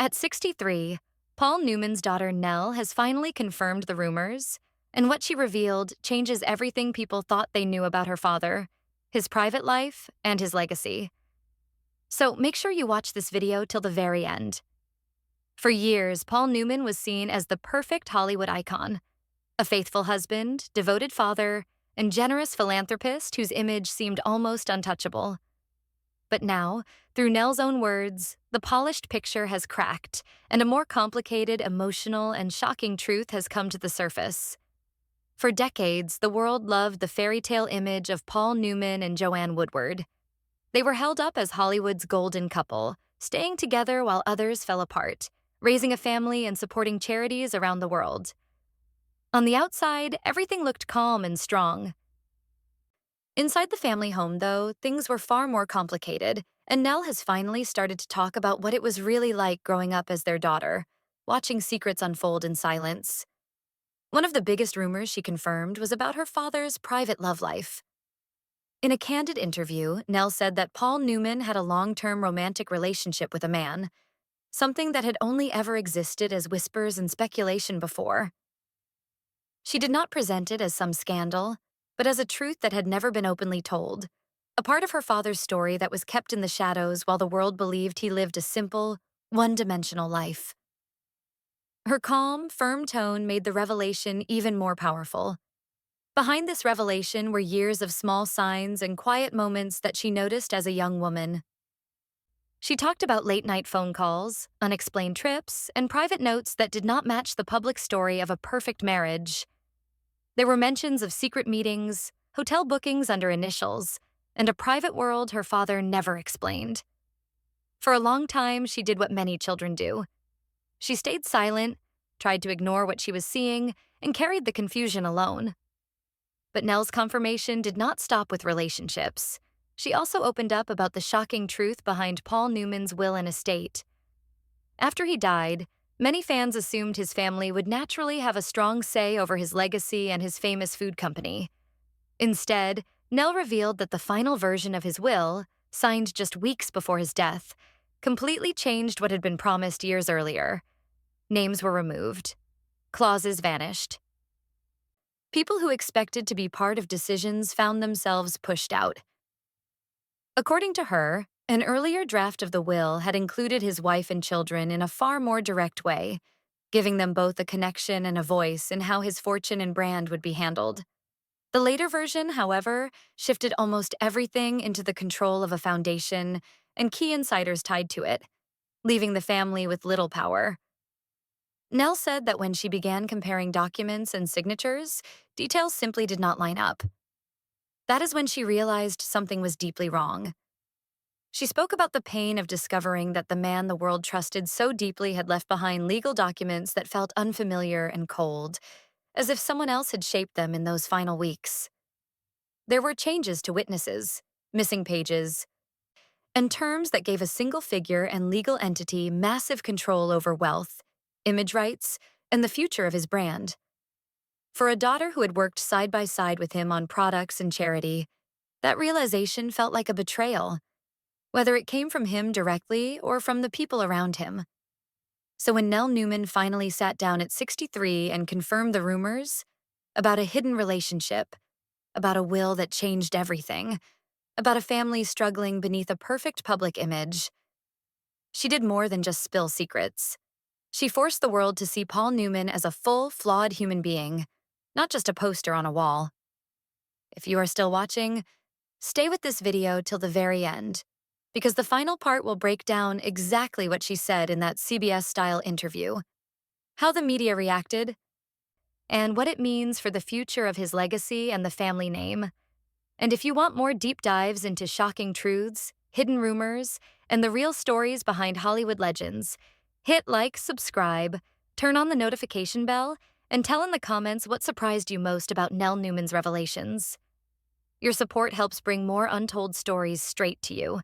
At 63, Paul Newman's daughter Nell has finally confirmed the rumors, and what she revealed changes everything people thought they knew about her father, his private life, and his legacy. So make sure you watch this video till the very end. For years, Paul Newman was seen as the perfect Hollywood icon, a faithful husband, devoted father, and generous philanthropist whose image seemed almost untouchable. But now, through Nell's own words, the polished picture has cracked, and a more complicated, emotional, and shocking truth has come to the surface. For decades, the world loved the fairy tale image of Paul Newman and Joanne Woodward. They were held up as Hollywood's golden couple, staying together while others fell apart, raising a family and supporting charities around the world. On the outside, everything looked calm and strong. Inside the family home, though, things were far more complicated, and Nell has finally started to talk about what it was really like growing up as their daughter, watching secrets unfold in silence. One of the biggest rumors she confirmed was about her father's private love life. In a candid interview, Nell said that Paul Newman had a long-term romantic relationship with a man, something that had only ever existed as whispers and speculation before. She did not present it as some scandal, but as a truth that had never been openly told, a part of her father's story that was kept in the shadows while the world believed he lived a simple, one-dimensional life. Her calm, firm tone made the revelation even more powerful. Behind this revelation were years of small signs and quiet moments that she noticed as a young woman. She talked about late-night phone calls, unexplained trips, and private notes that did not match the public story of a perfect marriage. There were mentions of secret meetings, hotel bookings under initials, and a private world her father never explained. For a long time, she did what many children do. She stayed silent, tried to ignore what she was seeing, and carried the confusion alone. But Nell's confirmation did not stop with relationships. She also opened up about the shocking truth behind Paul Newman's will and estate. After he died, many fans assumed his family would naturally have a strong say over his legacy and his famous food company. Instead, Nell revealed that the final version of his will, signed just weeks before his death, completely changed what had been promised years earlier. Names were removed. Clauses vanished. People who expected to be part of decisions found themselves pushed out. According to her, an earlier draft of the will had included his wife and children in a far more direct way, giving them both a connection and a voice in how his fortune and brand would be handled. The later version, however, shifted almost everything into the control of a foundation and key insiders tied to it, leaving the family with little power. Nell said that when she began comparing documents and signatures, details simply did not line up. That is when she realized something was deeply wrong. She spoke about the pain of discovering that the man the world trusted so deeply had left behind legal documents that felt unfamiliar and cold, as if someone else had shaped them in those final weeks. There were changes to witnesses, missing pages, and terms that gave a single figure and legal entity massive control over wealth, image rights, and the future of his brand. For a daughter who had worked side by side with him on products and charity, that realization felt like a betrayal, whether it came from him directly or from the people around him. So when Nell Newman finally sat down at 63 and confirmed the rumors about a hidden relationship, about a will that changed everything, about a family struggling beneath a perfect public image, she did more than just spill secrets. She forced the world to see Paul Newman as a full, flawed human being, not just a poster on a wall. If you are still watching, stay with this video till the very end, because the final part will break down exactly what she said in that CBS-style interview, how the media reacted, and what it means for the future of his legacy and the family name. And if you want more deep dives into shocking truths, hidden rumors, and the real stories behind Hollywood legends, hit like, subscribe, turn on the notification bell, and tell in the comments what surprised you most about Nell Newman's revelations. Your support helps bring more untold stories straight to you.